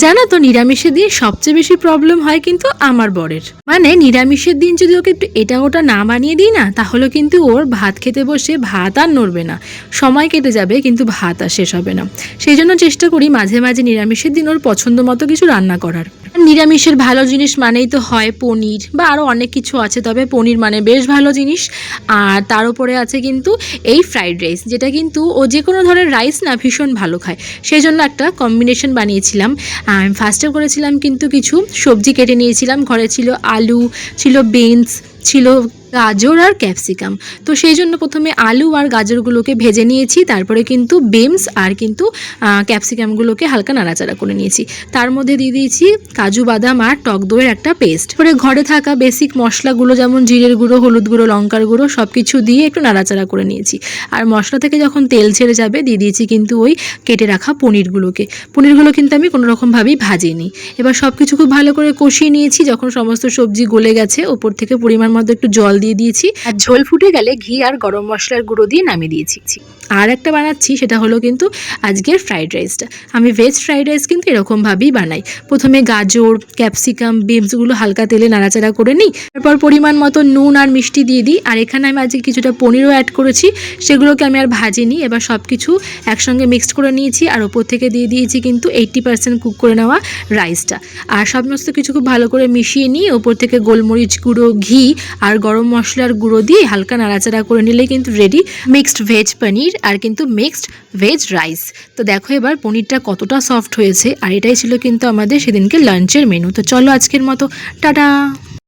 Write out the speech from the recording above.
জানো তো নিরামিষের দিন সবচেয়ে বেশি প্রবলেম হয় কিন্তু আমার বরের। মানে নিরামিষের দিন যদি ওকে একটু এটা ওটা না বানিয়ে দিই না, তাহলে কিন্তু ওর ভাত খেতে বসে ভাত আর নড়বে না, সময় কেটে যাবে কিন্তু ভাত আর শেষ হবে না। সেই জন্য চেষ্টা করি মাঝে মাঝে নিরামিষের দিন ওর পছন্দ মতো কিছু রান্না করার। নিরামিষের ভালো জিনিস মানেই তো হয় পনির বা আরও অনেক কিছু আছে, তবে পনির মানে বেশ ভালো জিনিস। আর তার উপরে আছে কিন্তু এই ফ্রাইড রাইস, যেটা কিন্তু ও যে কোনো ধরনের রাইস না ভীষণ ভালো খায়। সেই জন্য একটা কম্বিনেশন বানিয়েছিলাম। আমি ফার্স্টে করেছিলাম কিন্তু কিছু সবজি কেটে নিয়েছিলাম, ঘরে ছিল আলু, ছিল বিনস, ছিল গাজর আর ক্যাপসিকাম। তো সেই জন্য প্রথমে আলু আর গাজরগুলোকে ভেজে নিয়েছি, তারপরে কিন্তু বিনস আর কিন্তু ক্যাপসিকামগুলোকে হালকা নাড়াচাড়া করে নিয়েছি। তার মধ্যে দিয়ে দিয়েছি কাজু বাদাম আর টক দইয়ের একটা পেস্ট। পরে ঘরে থাকা বেসিক মশলাগুলো যেমন জিরের গুঁড়ো, হলুদ গুঁড়ো, লঙ্কার গুঁড়ো সব কিছু দিয়ে একটু নাড়াচাড়া করে নিয়েছি। আর মশলা থেকে যখন তেল ছেড়ে যাবে দিয়ে দিয়েছি কিন্তু ওই কেটে রাখা পনিরগুলো কিন্তু আমি কোনো রকমভাবেই ভাজিনি। এবার সব কিছু খুব ভালো করে কষিয়ে নিয়েছি। যখন সমস্ত সবজি গলে গেছে, ওপর থেকে পরিমাণ মতো একটু জল দিয়ে দিয়েছি, আর ঝোল ফুটে গেলে ঘি আর গরম মশলার গুঁড়ো দিয়ে নামিয়ে দিয়েছি। আর একটা বানাচ্ছি, সেটা হলো কিন্তু আজকের ফ্রাইড রাইসটা। আমি ভেজ ফ্রাইড রাইস কিন্তু এরকমভাবেই বানাই। প্রথমে গাজর, ক্যাপসিকাম, বিনসগুলো হালকা তেলে নাড়াচাড়া করে নিই, তারপর পরিমাণ মতো নুন আর মিষ্টি দিয়ে দিই। আর এখানে আমি আজকে কিছুটা পনিরও অ্যাড করেছি, সেগুলোকে আমি আর ভাজিনি। এবার সব কিছু একসঙ্গে মিক্সড করে নিয়েছি, আর ওপর থেকে দিয়ে দিয়েছি কিন্তু 80% কুক করে নেওয়া রাইসটা। আর সমস্ত কিছু খুব ভালো করে মিশিয়ে নিয়ে ওপর থেকে গোলমরিচ গুঁড়ো, ঘি আর গরম মশলার গুঁড়ো দিয়ে হালকা নাড়াচাড়া করে নিলে কিন্তু রেডি মিক্সড ভেজ পনির আর কিন্তু মিক্সড ভেজ রাইস। তো দেখো এবার পনিরটা কতটা সফট হয়েছে। আর এটাই ছিল কিন্তু আমাদের সেদিনকে লাঞ্চের মেনু। তো চলো আজকের মতো টাটা।